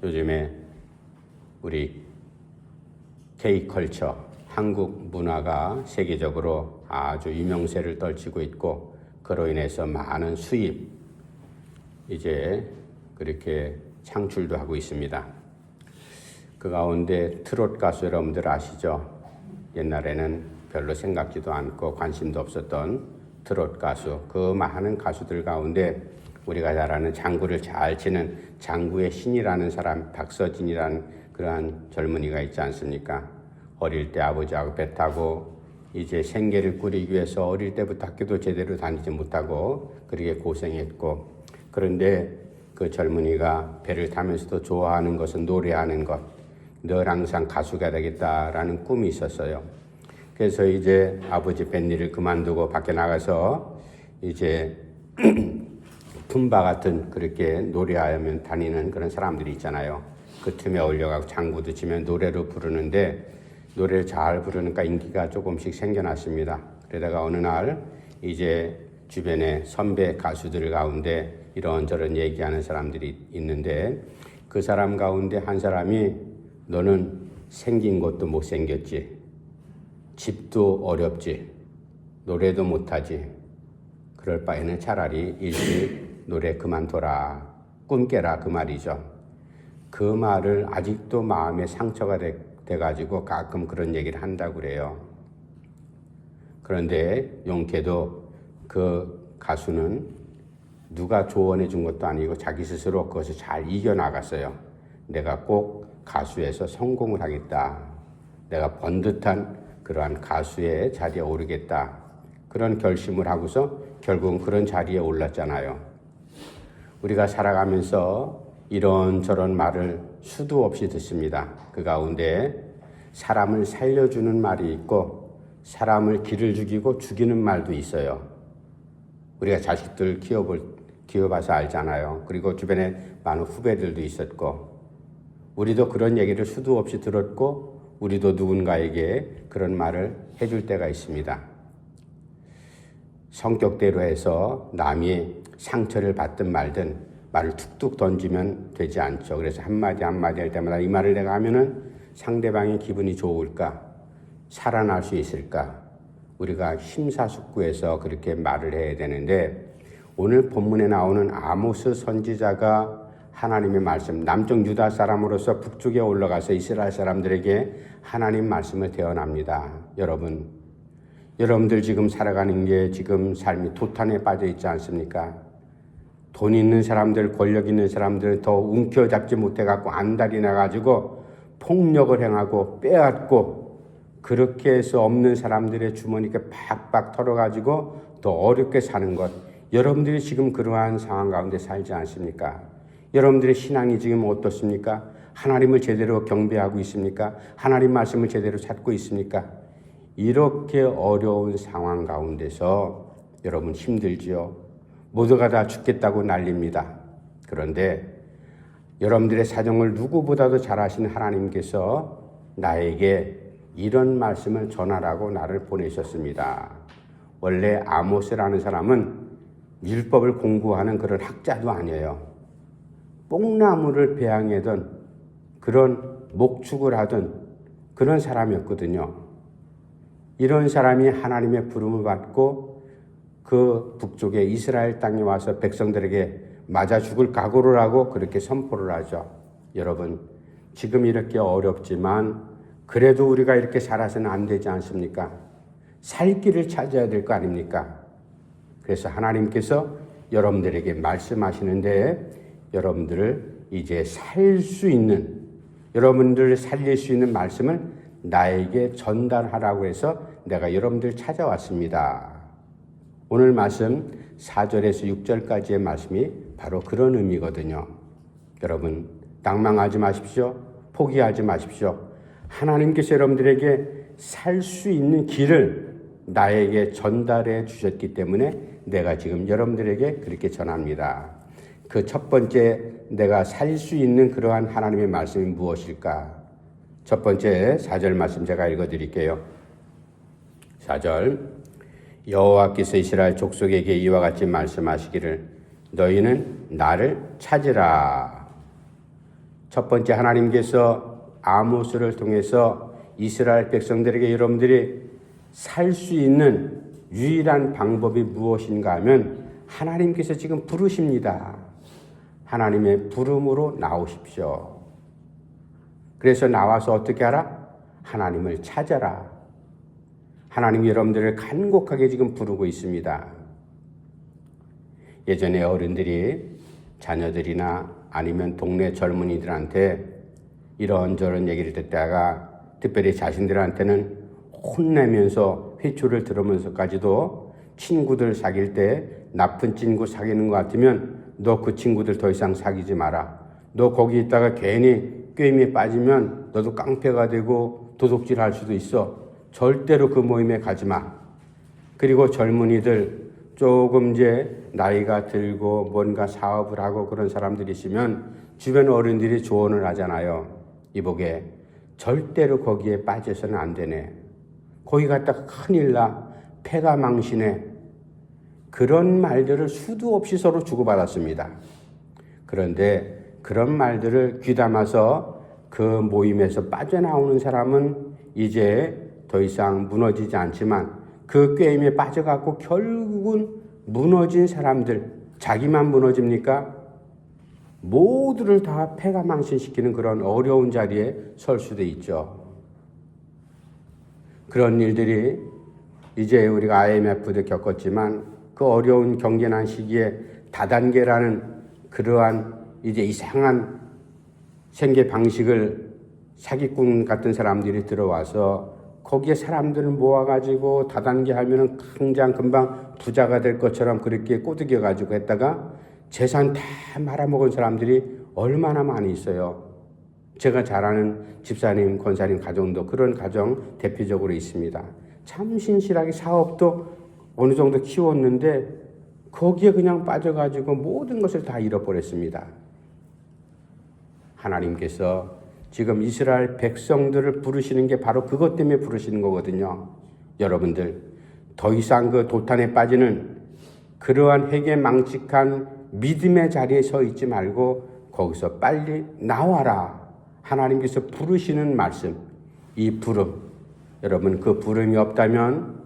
요즘에 우리 K컬처, 한국 문화가 세계적으로 아주 유명세를 떨치고 있고, 그로 인해서 많은 수입 이제 그렇게 창출도 하고 있습니다. 그 가운데 트롯 가수 여러분들 아시죠? 옛날에는 별로 생각지도 않고 관심도 없었던 트롯 가수, 그 많은 가수들 가운데 우리가 잘 아는 장구를 잘 치는 장구의 신이라는 사람, 박서진이라는 그러한 젊은이가 있지 않습니까? 어릴 때 아버지하고 배 타고 이제 생계를 꾸리기 위해서 어릴 때부터 학교도 제대로 다니지 못하고 그렇게 고생했고, 그런데 그 젊은이가 배를 타면서도 좋아하는 것은 노래하는 것, 늘 항상 가수가 되겠다라는 꿈이 있었어요. 그래서 이제 아버지 뱃일을 그만두고 밖에 나가서 이제 툼바 같은 그렇게 노래하면 다니는 그런 사람들이 있잖아요. 그 틈에 어울려가고 장구도 치면 노래로 부르는데, 노래를 잘 부르니까 인기가 조금씩 생겨났습니다. 그러다가 어느 날 이제 주변에 선배 가수들 가운데 이런저런 얘기하는 사람들이 있는데, 그 사람 가운데 한 사람이 너는 생긴 것도 못생겼지, 집도 어렵지, 노래도 못하지, 그럴 바에는 차라리 일찍 노래 그만둬라, 꿈 깨라, 그 말이죠. 그 말을 아직도 마음에 상처가 돼가지고 가끔 그런 얘기를 한다고 그래요. 그런데 용케도 그 가수는 누가 조언해 준 것도 아니고 자기 스스로 그것을 잘 이겨나갔어요. 내가 꼭 가수에서 성공을 하겠다, 내가 번듯한 그러한 가수의 자리에 오르겠다, 그런 결심을 하고서 결국은 그런 자리에 올랐잖아요. 우리가 살아가면서 이런저런 말을 수도 없이 듣습니다. 그 가운데 사람을 살려주는 말이 있고, 사람을 기를 죽이고 죽이는 말도 있어요. 우리가 자식들 키워봐서 알잖아요. 그리고 주변에 많은 후배들도 있었고, 우리도 그런 얘기를 수도 없이 들었고, 우리도 누군가에게 그런 말을 해줄 때가 있습니다. 성격대로 해서 남이 상처를 받든 말든 말을 툭툭 던지면 되지 않죠. 그래서 한마디 한마디 할 때마다 이 말을 내가 하면은 상대방의 기분이 좋을까, 살아날 수 있을까, 우리가 심사숙고해서 그렇게 말을 해야 되는데, 오늘 본문에 나오는 아모스 선지자가 하나님의 말씀, 남쪽 유다 사람으로서 북쪽에 올라가서 이스라엘 사람들에게 하나님 말씀을 대언합니다. 여러분들 지금 살아가는 게 지금 삶이 도탄에 빠져 있지 않습니까? 돈 있는 사람들, 권력 있는 사람들 더 움켜잡지 못해갖고 안달이 나가지고 폭력을 행하고 빼앗고, 그렇게 해서 없는 사람들의 주머니에 팍팍 털어가지고 더 어렵게 사는 것, 여러분들이 지금 그러한 상황 가운데 살지 않습니까? 여러분들의 신앙이 지금 어떻습니까? 하나님을 제대로 경배하고 있습니까? 하나님 말씀을 제대로 찾고 있습니까? 이렇게 어려운 상황 가운데서 여러분 힘들지요. 모두가 다 죽겠다고 난립니다. 그런데 여러분들의 사정을 누구보다도 잘 아시는 하나님께서 나에게 이런 말씀을 전하라고 나를 보내셨습니다. 원래 아모스라는 사람은 율법을 공부하는 그런 학자도 아니에요. 뽕나무를 배양하던 그런 목축을 하던 그런 사람이었거든요. 이런 사람이 하나님의 부름을 받고 그 북쪽의 이스라엘 땅에 와서 백성들에게 맞아 죽을 각오를 하고 그렇게 선포를 하죠. 여러분, 지금 이렇게 어렵지만 그래도 우리가 이렇게 살아서는 안 되지 않습니까? 살 길을 찾아야 될 거 아닙니까? 그래서 하나님께서 여러분들에게 말씀하시는데, 여러분들을 이제 살 수 있는, 여러분들을 살릴 수 있는 말씀을 나에게 전달하라고 해서 내가 여러분들 찾아왔습니다. 오늘 말씀 4절에서 6절까지의 말씀이 바로 그런 의미거든요. 여러분, 낭망하지 마십시오. 포기하지 마십시오. 하나님께서 여러분들에게 살 수 있는 길을 나에게 전달해 주셨기 때문에 내가 지금 여러분들에게 그렇게 전합니다. 그 첫 번째, 내가 살 수 있는 그러한 하나님의 말씀이 무엇일까? 첫 번째 4절 말씀 제가 읽어드릴게요. 4절, 여호와께서 이스라엘 족속에게 이와 같이 말씀하시기를 너희는 나를 찾으라. 첫 번째, 하나님께서 아모스를 통해서 이스라엘 백성들에게 여러분들이 살 수 있는 유일한 방법이 무엇인가 하면 하나님께서 지금 부르십니다. 하나님의 부름으로 나오십시오. 그래서 나와서 어떻게 하라? 하나님을 찾아라. 하나님이 여러분들을 간곡하게 지금 부르고 있습니다. 예전에 어른들이 자녀들이나 아니면 동네 젊은이들한테 이런저런 얘기를 듣다가 특별히 자신들한테는 혼내면서 회초를 들으면서까지도 친구들 사귈 때 나쁜 친구 사귀는 것 같으면 너 그 친구들 더 이상 사귀지 마라. 너 거기 있다가 괜히 꾀임에 빠지면 너도 깡패가 되고 도둑질 할 수도 있어. 절대로 그 모임에 가지 마. 그리고 젊은이들 조금 이제 나이가 들고 뭔가 사업을 하고 그런 사람들이 있으면 주변 어른들이 조언을 하잖아요. 이보게 절대로 거기에 빠져서는 안 되네. 거기 갔다가 큰일 나. 패가 망신해. 그런 말들을 수도 없이 서로 주고받았습니다. 그런데 그런 말들을 귀담아서 그 모임에서 빠져나오는 사람은 이제 더 이상 무너지지 않지만 그 게임에 빠져갖고 결국은 무너진 사람들, 자기만 무너집니까? 모두를 다 패가 망신시키는 그런 어려운 자리에 설 수도 있죠. 그런 일들이 이제 우리가 IMF도 겪었지만 그 어려운 경제난 시기에 다단계라는 그러한 이제 이상한 생계 방식을 사기꾼 같은 사람들이 들어와서 거기에 사람들을 모아가지고 다단계 하면은 당장 금방 부자가 될 것처럼 그렇게 꼬드겨가지고 했다가 재산 다 말아먹은 사람들이 얼마나 많이 있어요. 제가 잘 아는 집사님, 권사님 가정도 그런 가정 대표적으로 있습니다. 참 신실하게 사업도 어느 정도 키웠는데 거기에 그냥 빠져가지고 모든 것을 다 잃어버렸습니다. 하나님께서 지금 이스라엘 백성들을 부르시는 게 바로 그것 때문에 부르시는 거거든요. 여러분들 더 이상 그 도탄에 빠지는 그러한 회개망측한 믿음의 자리에 서 있지 말고 거기서 빨리 나와라. 하나님께서 부르시는 말씀, 이 부름. 여러분 그 부름이 없다면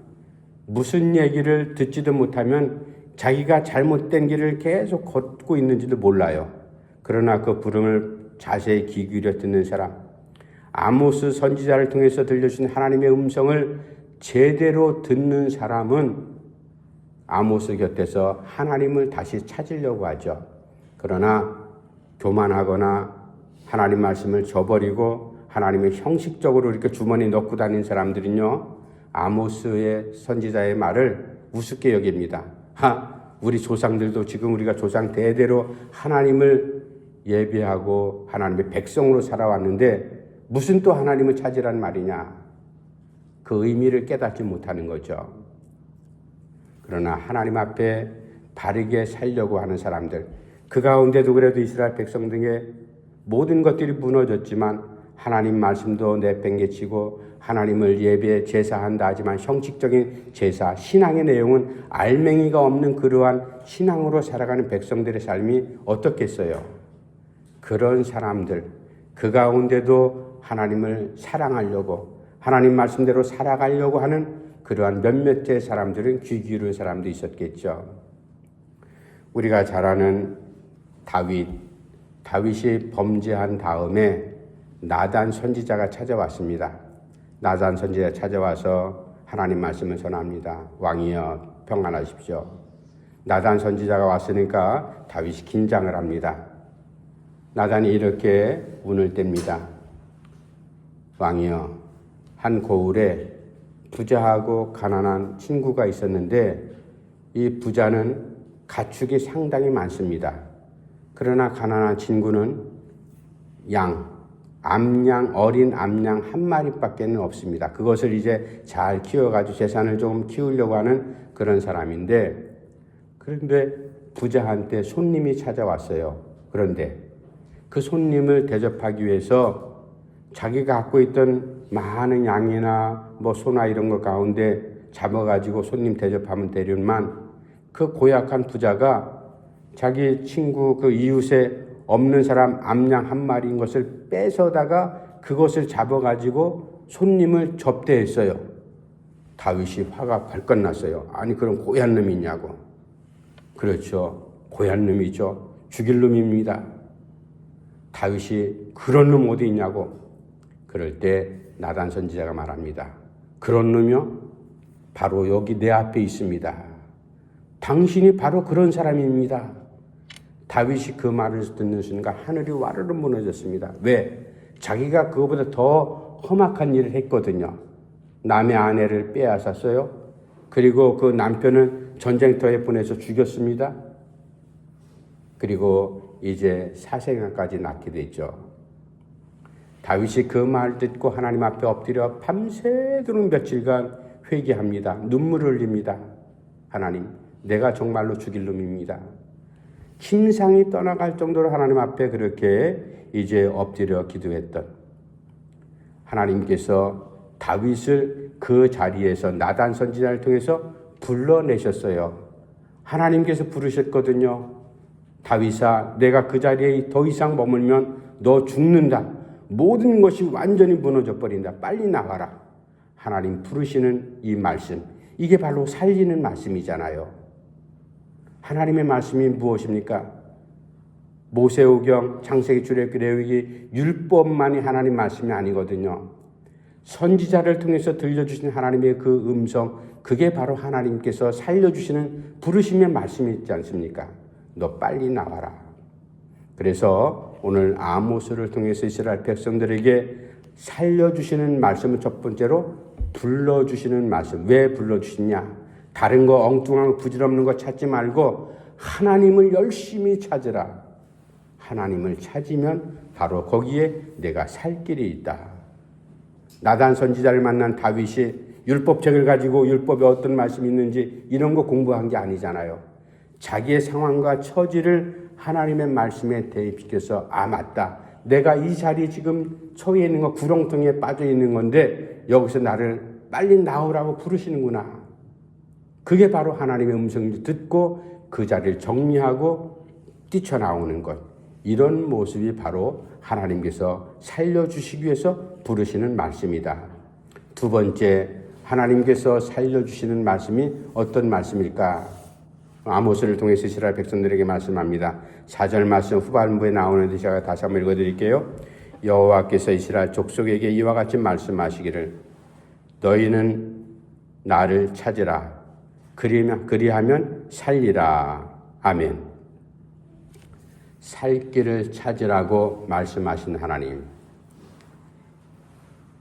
무슨 얘기를 듣지도 못하면 자기가 잘못된 길을 계속 걷고 있는지도 몰라요. 그러나 그 부름을 자세히 귀 기울여 듣는 사람, 아모스 선지자를 통해서 들려주신 하나님의 음성을 제대로 듣는 사람은 아모스 곁에서 하나님을 다시 찾으려고 하죠. 그러나 교만하거나 하나님 말씀을 저버리고 하나님의 형식적으로 이렇게 주머니에 넣고 다니는 사람들은요, 아모스의 선지자의 말을 우습게 여깁니다. 우리 조상들도 지금 우리가 조상 대대로 하나님을 예배하고 하나님의 백성으로 살아왔는데 무슨 또 하나님을 찾으란 말이냐. 그 의미를 깨닫지 못하는 거죠. 그러나 하나님 앞에 바르게 살려고 하는 사람들, 그 가운데도 그래도 이스라엘 백성 등의 모든 것들이 무너졌지만 하나님 말씀도 내팽개치고 하나님을 예배 제사한다 하지만 형식적인 제사, 신앙의 내용은 알맹이가 없는 그러한 신앙으로 살아가는 백성들의 삶이 어떻겠어요? 그런 사람들, 그 가운데도 하나님을 사랑하려고 하나님 말씀대로 살아가려고 하는 그러한 몇몇의 사람들은 귀 기울인 사람도 있었겠죠. 우리가 잘 아는 다윗이 범죄한 다음에 나단 선지자가 찾아왔습니다. 나단 선지자가 찾아와서 하나님 말씀을 전합니다. 왕이여 평안하십시오. 나단 선지자가 왔으니까 다윗이 긴장을 합니다. 나단이 이렇게 운을 뗍니다. 왕이여, 한 고을에 부자하고 가난한 친구가 있었는데 이 부자는 가축이 상당히 많습니다. 그러나 가난한 친구는 어린 암양 한 마리밖에 없습니다. 그것을 이제 잘 키워가지고 재산을 좀 키우려고 하는 그런 사람인데, 그런데 부자한테 손님이 찾아왔어요. 그런데 그 손님을 대접하기 위해서 자기가 갖고 있던 많은 양이나 소나 이런 것 가운데 잡아가지고 손님 대접하면 되려만 그 고약한 부자가 자기 친구 그 이웃의 없는 사람 암양 한 마리인 것을 뺏어다가 그것을 잡아가지고 손님을 접대했어요. 다윗이 화가 발끈 났어요. 아니 그럼 고얀 놈이 있냐고. 그렇죠. 고얀 놈이죠. 죽일 놈입니다. 다윗이 그런 놈 어디 있냐고. 그럴 때 나단 선지자가 말합니다. 그런 놈이요? 바로 여기 내 앞에 있습니다. 당신이 바로 그런 사람입니다. 다윗이 그 말을 듣는 순간 하늘이 와르르 무너졌습니다. 왜? 자기가 그거보다 더 험악한 일을 했거든요. 남의 아내를 빼앗았어요. 그리고 그 남편은 전쟁터에 보내서 죽였습니다. 그리고 이제 사생아까지 낳게 됐죠. 다윗이 그 말 듣고 하나님 앞에 엎드려 밤새도록 며칠간 회개합니다. 눈물을 흘립니다. 하나님, 내가 정말로 죽일 놈입니다. 침상이 떠나갈 정도로 하나님 앞에 그렇게 이제 엎드려 기도했던 하나님께서 다윗을 그 자리에서 나단 선지자를 통해서 불러내셨어요. 하나님께서 부르셨거든요. 다윗아, 내가 그 자리에 더 이상 머물면 너 죽는다. 모든 것이 완전히 무너져 버린다. 빨리 나와라. 하나님 부르시는 이 말씀, 이게 바로 살리는 말씀이잖아요. 하나님의 말씀이 무엇입니까? 모세오경, 창세기, 출애굽기, 레위기, 율법만이 하나님 말씀이 아니거든요. 선지자를 통해서 들려주신 하나님의 그 음성, 그게 바로 하나님께서 살려주시는 부르심의 말씀이 있지 않습니까? 너 빨리 나와라. 그래서 오늘 아모스를 통해서 이스라엘 백성들에게 살려주시는 말씀은 첫 번째로 불러주시는 말씀. 왜 불러주시냐? 다른 거 엉뚱한 부질없는 거 찾지 말고 하나님을 열심히 찾으라. 하나님을 찾으면 바로 거기에 내가 살 길이 있다. 나단 선지자를 만난 다윗이 율법책을 가지고 율법에 어떤 말씀이 있는지 이런 거 공부한 게 아니잖아요. 자기의 상황과 처지를 하나님의 말씀에 대입시켜서 아 맞다. 내가 이 자리에 지금 처해 있는 거 구렁텅이에 빠져 있는 건데 여기서 나를 빨리 나오라고 부르시는구나. 그게 바로 하나님의 음성을 듣고 그 자리를 정리하고 뛰쳐나오는 것. 이런 모습이 바로 하나님께서 살려주시기 위해서 부르시는 말씀이다. 두 번째, 하나님께서 살려주시는 말씀이 어떤 말씀일까? 아모스를 통해서 이스라엘 백성들에게 말씀합니다. 4절 말씀 후반부에 나오는데 제가 다시 한번 읽어드릴게요. 여호와께서 이스라엘 족속에게 이와 같이 말씀하시기를 너희는 나를 찾으라. 그리하면 살리라. 아멘. 살 길을 찾으라고 말씀하신 하나님.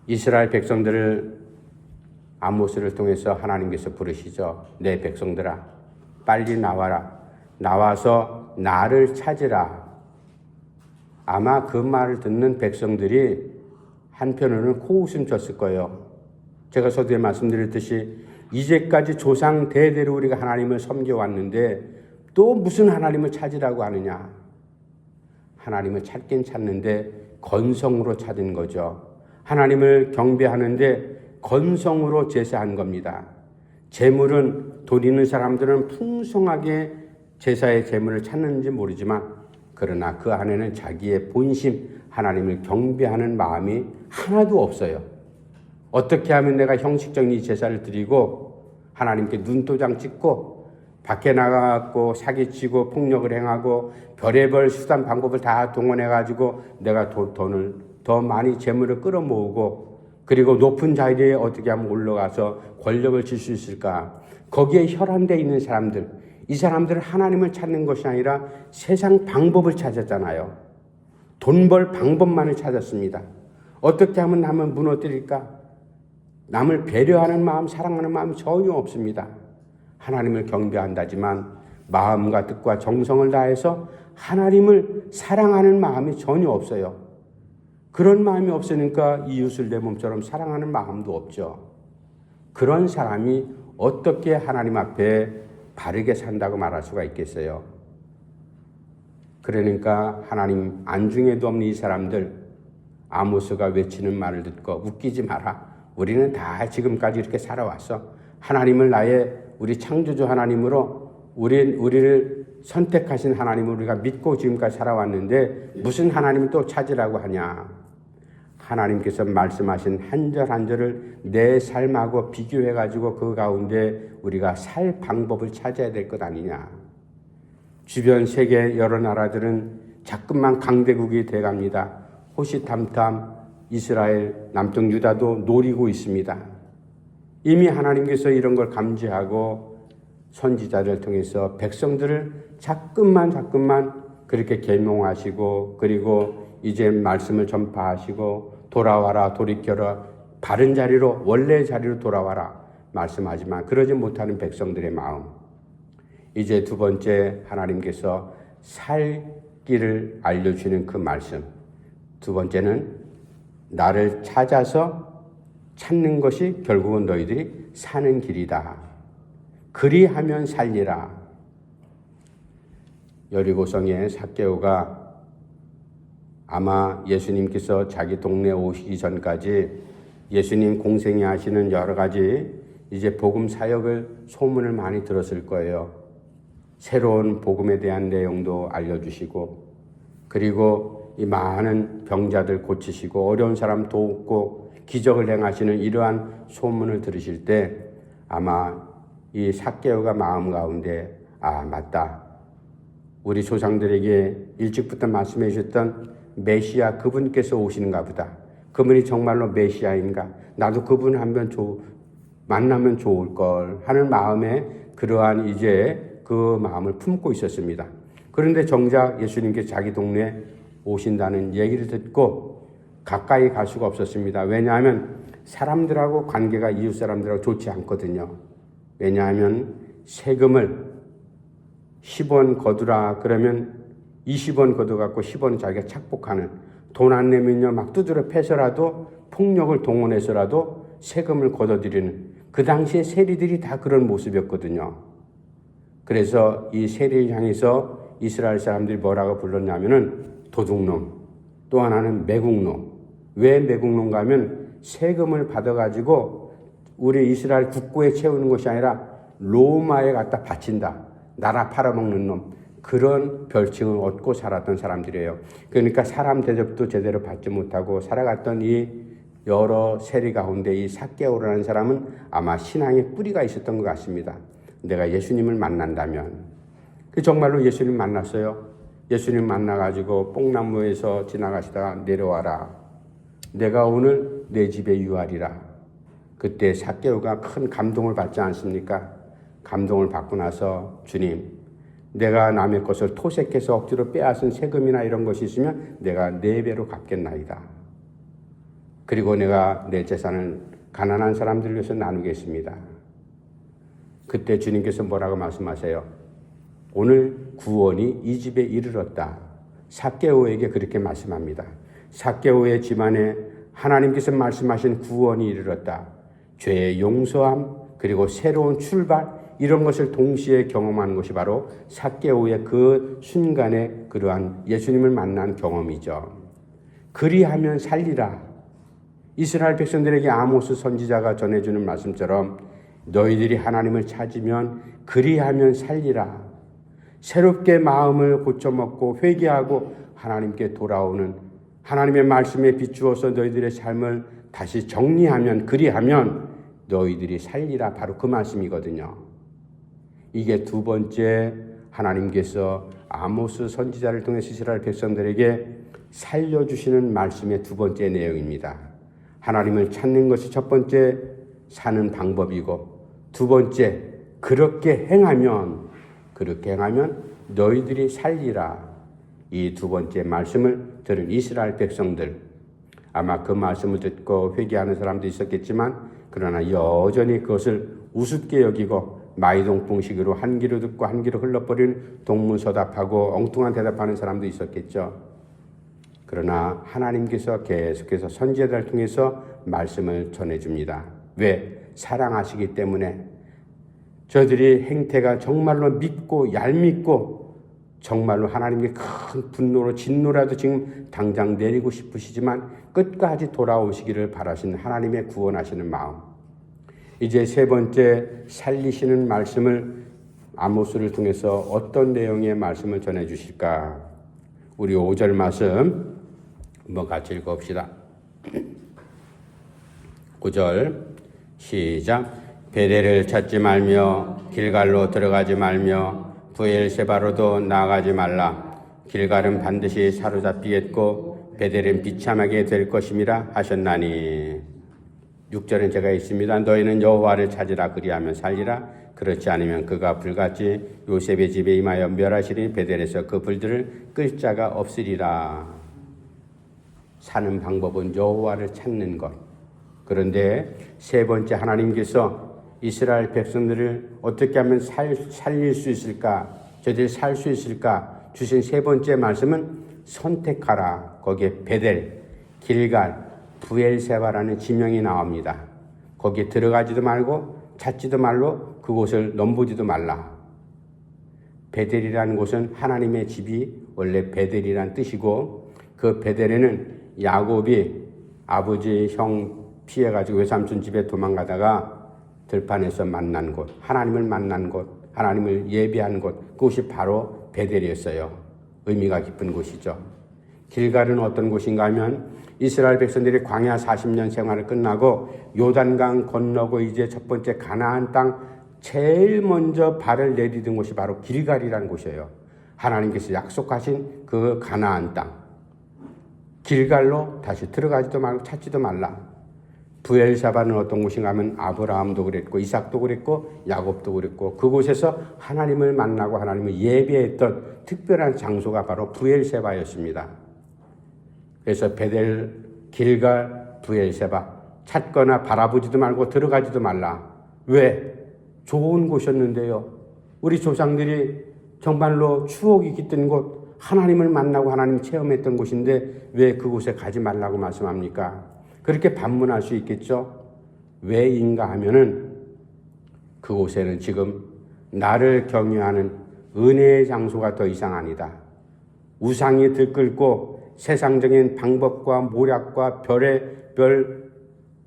이스라엘 백성들을 아모스를 통해서 하나님께서 부르시죠. 내 백성들아, 빨리 나와라. 나와서 나를 찾으라. 아마 그 말을 듣는 백성들이 한편으로는 코웃음 쳤을 거예요. 제가 서두에 말씀드렸듯이 이제까지 조상 대대로 우리가 하나님을 섬겨왔는데 또 무슨 하나님을 찾으라고 하느냐. 하나님을 찾긴 찾는데 건성으로 찾은 거죠. 하나님을 경배하는데 건성으로 제사한 겁니다. 재물은 돈 있는 사람들은 풍성하게 제사의 재물을 찾는지 모르지만 그러나 그 안에는 자기의 본심, 하나님을 경배하는 마음이 하나도 없어요. 어떻게 하면 내가 형식적인 이 제사를 드리고 하나님께 눈도장 찍고 밖에 나가고 사기치고 폭력을 행하고 별의별 수단 방법을 다 동원해가지고 내가 돈을 더 많이 재물을 끌어모으고 그리고 높은 자리에 어떻게 하면 올라가서 권력을 질 수 있을까? 거기에 혈안되어 있는 사람들, 이 사람들은 하나님을 찾는 것이 아니라 세상 방법을 찾았잖아요. 돈 벌 방법만을 찾았습니다. 어떻게 하면 남을 무너뜨릴까? 남을 배려하는 마음, 사랑하는 마음 전혀 없습니다. 하나님을 경배한다지만 마음과 뜻과 정성을 다해서 하나님을 사랑하는 마음이 전혀 없어요. 그런 마음이 없으니까 이웃을 내 몸처럼 사랑하는 마음도 없죠. 그런 사람이 어떻게 하나님 앞에 바르게 산다고 말할 수가 있겠어요? 그러니까 하나님 안중에도 없는 이 사람들, 아모스가 외치는 말을 듣고 웃기지 마라. 우리는 다 지금까지 이렇게 살아왔어. 하나님을 우리 창조주 하나님으로 우리를 선택하신 하나님을 우리가 믿고 지금까지 살아왔는데 무슨 하나님을 또 찾으라고 하냐? 하나님께서 말씀하신 한 절 한 절을 내 삶하고 비교해가지고 그 가운데 우리가 살 방법을 찾아야 될 것 아니냐? 주변 세계 여러 나라들은 자꾸만 강대국이 돼갑니다. 호시탐탐 이스라엘, 남쪽 유다도 노리고 있습니다. 이미 하나님께서 이런 걸 감지하고 선지자를 통해서 백성들을 자꾸만 그렇게 계명하시고 그리고 이제 말씀을 전파하시고 돌아와라 돌이켜라 바른 자리로 원래 자리로 돌아와라 말씀하지만 그러지 못하는 백성들의 마음. 이제 두 번째 하나님께서 살 길을 알려주는 그 말씀. 두 번째는 나를 찾아서 찾는 것이 결국은 너희들이 사는 길이다. 그리하면 살리라. 여리고성의 삭개오가 아마 예수님께서 자기 동네에 오시기 전까지 예수님 공생애 하시는 여러 가지 이제 복음 사역을 소문을 많이 들었을 거예요. 새로운 복음에 대한 내용도 알려주시고 그리고 이 많은 병자들 고치시고 어려운 사람 돕고 기적을 행하시는 이러한 소문을 들으실 때 아마 이 삭개오가 마음 가운데 아 맞다. 우리 조상들에게 일찍부터 말씀해 주셨던 메시아 그분께서 오시는가 보다. 그분이 정말로 메시아인가? 나도 그분 한번 만나면 좋을 걸 하는 마음에 그러한 이제 그 마음을 품고 있었습니다. 그런데 정작 예수님께서 자기 동네에 오신다는 얘기를 듣고 가까이 갈 수가 없었습니다. 왜냐하면 사람들하고 관계가 이웃 사람들하고 좋지 않거든요. 왜냐하면 세금을 10원 거두라 그러면 20원 거둬갖고 10원 자기가 착복하는 돈 안 내면요 막 두드려 패서라도 폭력을 동원해서라도 세금을 걷어들이는 그 당시에 세리들이 다 그런 모습이었거든요. 그래서 이 세리를 향해서 이스라엘 사람들이 뭐라고 불렀냐면은 도둑놈, 또 하나는 매국노. 왜 매국노인가 하면 세금을 받아가지고 우리 이스라엘 국고에 채우는 것이 아니라 로마에 갖다 바친다. 나라 팔아먹는 놈. 그런 별칭을 얻고 살았던 사람들이에요. 그러니까 사람 대접도 제대로 받지 못하고 살아갔던 이 여러 세리 가운데 이 삭개오라는 사람은 아마 신앙의 뿌리가 있었던 것 같습니다. 내가 예수님을 만난다면 정말로 예수님 만났어요. 예수님 만나가지고 뽕나무에서 지나가시다가 내려와라. 내가 오늘 내 집에 유하리라. 그때 삭개오가 큰 감동을 받지 않습니까? 감동을 받고 나서 주님 내가 남의 것을 토색해서 억지로 빼앗은 세금이나 이런 것이 있으면 내가 4배로 갚겠나이다. 그리고 내가 내 재산을 가난한 사람들 위해서 나누겠습니다. 그때 주님께서 뭐라고 말씀하세요? 오늘 구원이 이 집에 이르렀다. 삭개오에게 그렇게 말씀합니다. 삭개오의 집안에 하나님께서 말씀하신 구원이 이르렀다. 죄의 용서함 그리고 새로운 출발 이런 것을 동시에 경험하는 것이 바로 삭개오의 그 순간에 그러한 예수님을 만난 경험이죠. 그리하면 살리라. 이스라엘 백성들에게 아모스 선지자가 전해주는 말씀처럼 너희들이 하나님을 찾으면 그리하면 살리라. 새롭게 마음을 고쳐먹고 회개하고 하나님께 돌아오는 하나님의 말씀에 비추어서 너희들의 삶을 다시 정리하면 그리하면 너희들이 살리라. 바로 그 말씀이거든요. 이게 두 번째 하나님께서 아모스 선지자를 통해서 이스라엘 백성들에게 살려주시는 말씀의 두 번째 내용입니다. 하나님을 찾는 것이 첫 번째 사는 방법이고 두 번째 그렇게 행하면 너희들이 살리라. 이 두 번째 말씀을 들은 이스라엘 백성들 아마 그 말씀을 듣고 회개하는 사람도 있었겠지만 그러나 여전히 그것을 우습게 여기고 마이동풍식으로 한 귀로 듣고 한 귀로 흘러버리는 동문서답하고 엉뚱한 대답하는 사람도 있었겠죠. 그러나 하나님께서 계속해서 선지자들을 통해서 말씀을 전해줍니다. 왜? 사랑하시기 때문에 저들이 행태가 정말로 믿고 얄밉고 정말로 하나님께 큰 분노로 진노라도 지금 당장 내리고 싶으시지만 끝까지 돌아오시기를 바라시는 하나님의 구원하시는 마음. 이제 세 번째 살리시는 말씀을 아모스를 통해서 어떤 내용의 말씀을 전해 주실까? 우리 5절 말씀 한번 같이 읽어봅시다. 5절 시작. 베델을 찾지 말며 길갈로 들어가지 말며 브엘세바로도 나아가지 말라. 길갈은 반드시 사로잡히겠고 베델은 비참하게 될 것임이라 하셨나니. 6절은 제가 있습니다. 너희는 여호와를 찾으라 그리하면 살리라. 그렇지 않으면 그가 불같이 요셉의 집에 임하여 멸하시니 베델에서 그 불들을 끌 자가 없으리라. 사는 방법은 여호와를 찾는 것. 그런데 세 번째, 하나님께서 이스라엘 백성들을 어떻게 하면 살릴 수 있을까, 저들이 살 수 있을까 주신 세 번째 말씀은 선택하라. 거기에 베델, 길갈, 브엘세바라는 지명이 나옵니다. 거기에 들어가지도 말고 찾지도 말고 그곳을 넘보지도 말라. 베델이라는 곳은 하나님의 집이 원래 베델이란 뜻이고, 그 베델에는 야곱이 아버지 형 피해가지고 외삼촌 집에 도망가다가 들판에서 만난 곳, 하나님을 만난 곳, 하나님을 예배한 곳, 그곳이 바로 베델이었어요. 의미가 깊은 곳이죠. 길갈은 어떤 곳인가 하면 이스라엘 백성들이 광야 40년 생활을 끝나고 요단강 건너고 이제 첫 번째 가나안 땅 제일 먼저 발을 내디딘 곳이 바로 길갈이라는 곳이에요. 하나님께서 약속하신 그 가나안 땅. 길갈로 다시 들어가지도 말고 찾지도 말라. 브엘세바는 어떤 곳인가 하면 아브라함도 그랬고 이삭도 그랬고 야곱도 그랬고 그곳에서 하나님을 만나고 하나님을 예배했던 특별한 장소가 바로 브엘세바였습니다. 그래서 베델, 길갈, 브엘세바 찾거나 바라보지도 말고 들어가지도 말라. 왜? 좋은 곳이었는데요. 우리 조상들이 정말로 추억이 깃든 곳, 하나님을 만나고 하나님을 체험했던 곳인데 왜 그곳에 가지 말라고 말씀합니까? 그렇게 반문할 수 있겠죠. 왜인가 하면은 그곳에는 지금 나를 경외하는 은혜의 장소가 더 이상 아니다. 우상이 들끓고 세상적인 방법과 모략과 별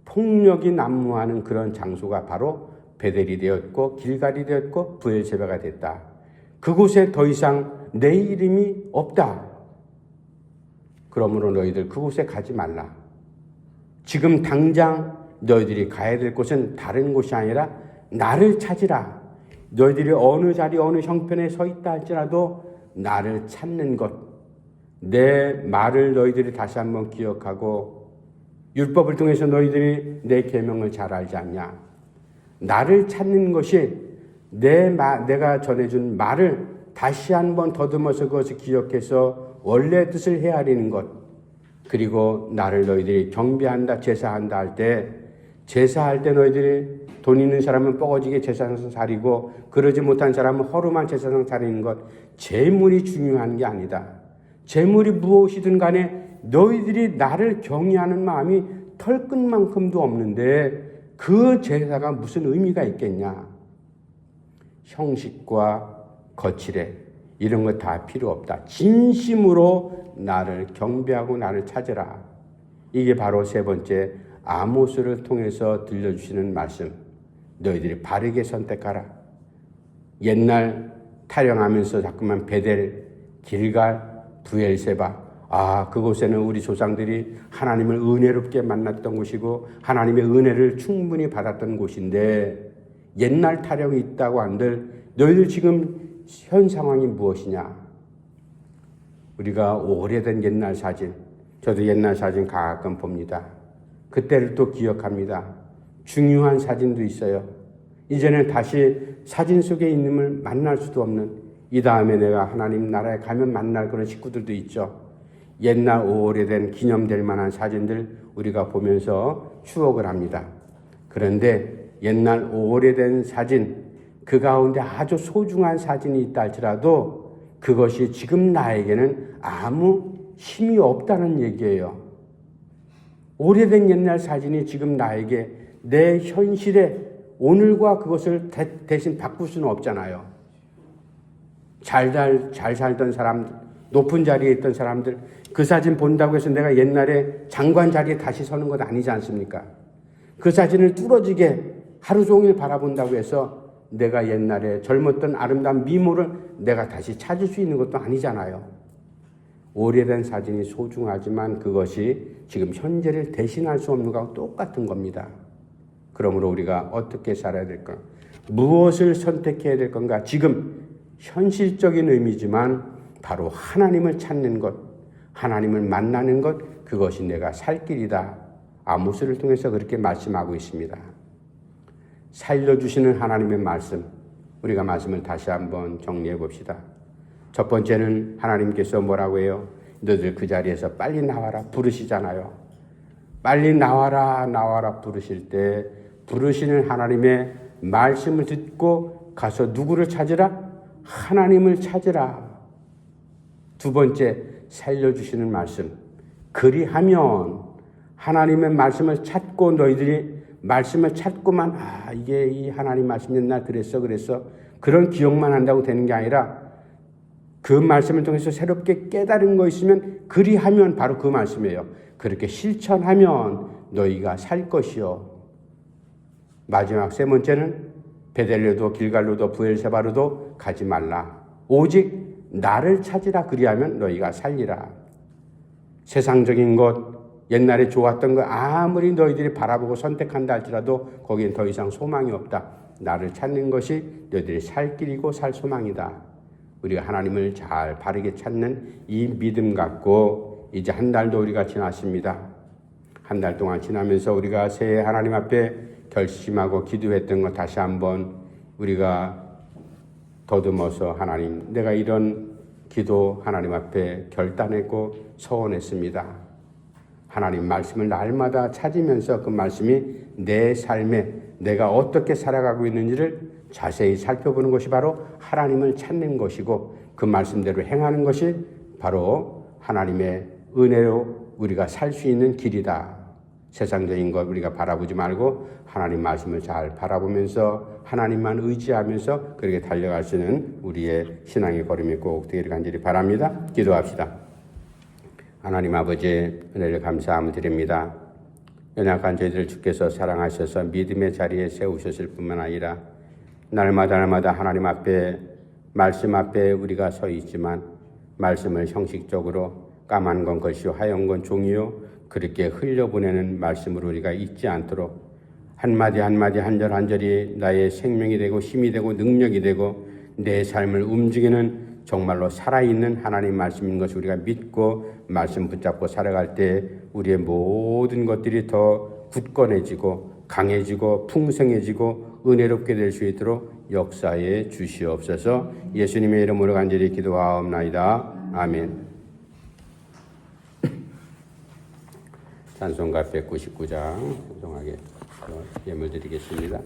폭력이 난무하는 그런 장소가 바로 베델이 되었고 길갈이 되었고 브엘세바가 됐다. 그곳에 더 이상 내 이름이 없다. 그러므로 너희들 그곳에 가지 말라. 지금 당장 너희들이 가야 될 곳은 다른 곳이 아니라 나를 찾으라. 너희들이 어느 자리 어느 형편에 서 있다 할지라도 나를 찾는 것. 내 말을 너희들이 다시 한번 기억하고 율법을 통해서 너희들이 내 계명을 잘 알지 않냐. 나를 찾는 것이 내가 전해준 말을 다시 한번 더듬어서 그것을 기억해서 원래 뜻을 헤아리는 것. 그리고 나를 너희들이 경배한다, 제사한다 할 때, 제사할 때 너희들이 돈 있는 사람은 뻐거지게 제사상 차리고 그러지 못한 사람은 허름한 제사상 차리는 것. 재물이 중요한 게 아니다. 재물이 무엇이든 간에 너희들이 나를 경외하는 마음이 털끝만큼도 없는데 그 제사가 무슨 의미가 있겠냐. 형식과 거칠에 이런 거 다 필요 없다. 진심으로 나를 경배하고 나를 찾으라. 이게 바로 세 번째 아모스를 통해서 들려주시는 말씀. 너희들이 바르게 선택하라. 옛날 타령하면서 자꾸만 베델, 길갈, 브엘세바, 그곳에는 우리 조상들이 하나님을 은혜롭게 만났던 곳이고 하나님의 은혜를 충분히 받았던 곳인데 옛날 타령이 있다고 한들 너희들 지금 현 상황이 무엇이냐? 우리가 오래된 옛날 사진, 저도 옛날 사진 가끔 봅니다. 그때를 또 기억합니다. 중요한 사진도 있어요. 이제는 다시 사진 속에 있음을 만날 수도 없는, 이 다음에 내가 하나님 나라에 가면 만날 그런 식구들도 있죠. 옛날 오래된 기념될 만한 사진들 우리가 보면서 추억을 합니다. 그런데 옛날 오래된 사진, 그 가운데 아주 소중한 사진이 있다 할지라도 그것이 지금 나에게는 아무 힘이 없다는 얘기예요. 오래된 옛날 사진이 지금 나에게 내 현실에 오늘과 그것을 대신 바꿀 수는 없잖아요. 잘 살던 사람들, 높은 자리에 있던 사람들, 그 사진 본다고 해서 내가 옛날에 장관 자리에 다시 서는 것 아니지 않습니까? 그 사진을 뚫어지게 하루 종일 바라본다고 해서 내가 옛날에 젊었던 아름다운 미모를 내가 다시 찾을 수 있는 것도 아니잖아요. 오래된 사진이 소중하지만 그것이 지금 현재를 대신할 수 없는 것과 똑같은 겁니다. 그러므로 우리가 어떻게 살아야 될까? 무엇을 선택해야 될 건가? 지금 현실적인 의미지만 바로 하나님을 찾는 것, 하나님을 만나는 것, 그것이 내가 살 길이다. 아모스를 통해서 그렇게 말씀하고 있습니다. 살려주시는 하나님의 말씀, 우리가 말씀을 다시 한번 정리해 봅시다. 첫 번째는 하나님께서 뭐라고 해요? 너희들 그 자리에서 빨리 나와라 부르시잖아요. 빨리 나와라 나와라 부르실 때 부르시는 하나님의 말씀을 듣고 가서 누구를 찾으라? 하나님을 찾으라. 두 번째, 살려주시는 말씀. 그리하면 하나님의 말씀을 찾고 너희들이 말씀을 찾고만 이게 이 하나님 말씀 옛날 그랬어 그런 기억만 한다고 되는 게 아니라 그 말씀을 통해서 새롭게 깨달은 거 있으면 그리하면 바로 그 말씀이에요. 그렇게 실천하면 너희가 살 것이요. 마지막 세 번째는 베델레도 길갈로도 부엘세바로도 가지 말라. 오직 나를 찾으라. 그리하면 너희가 살리라. 세상적인 것, 옛날에 좋았던 거 아무리 너희들이 바라보고 선택한다 할지라도 거기엔 더 이상 소망이 없다. 나를 찾는 것이 너희들이 살 길이고 살 소망이다. 우리가 하나님을 잘 바르게 찾는 이 믿음 갖고 이제 한 달도 우리가 지났습니다. 한 달 동안 지나면서 우리가 새해 하나님 앞에 결심하고 기도했던 거 다시 한번 우리가 더듬어서 하나님, 내가 이런 기도 하나님 앞에 결단했고 서원했습니다. 하나님 말씀을 날마다 찾으면서 그 말씀이 내 삶에 내가 어떻게 살아가고 있는지를 자세히 살펴보는 것이 바로 하나님을 찾는 것이고 그 말씀대로 행하는 것이 바로 하나님의 은혜로 우리가 살 수 있는 길이다. 세상적인 것 우리가 바라보지 말고 하나님 말씀을 잘 바라보면서 하나님만 의지하면서 그렇게 달려갈 수 있는 우리의 신앙의 걸음이 꼭 되기를 간절히 바랍니다. 기도합시다. 하나님 아버지 은혜를 감사함을 드립니다. 연약한 저희들을 주께서 사랑하셔서 믿음의 자리에 세우셨을 뿐만 아니라 날마다 하나님 앞에 말씀 앞에 우리가 서 있지만 말씀을 형식적으로 까만 건 것이요 하얀 건 종이요 그렇게 흘려보내는 말씀으로 우리가 잊지 않도록 한마디 한마디 한절 한절이 나의 생명이 되고 힘이 되고 능력이 되고 내 삶을 움직이는 정말로 살아있는 하나님 말씀인 것을 우리가 믿고 말씀 붙잡고 살아갈 때 우리의 모든 것들이 더 굳건해지고 강해지고 풍성해지고 은혜롭게 될 수 있도록 역사에 주시옵소서. 예수님의 이름으로 간절히 기도하옵나이다. 아멘. 찬송가 199장 찬송하게 예물 드리겠습니다.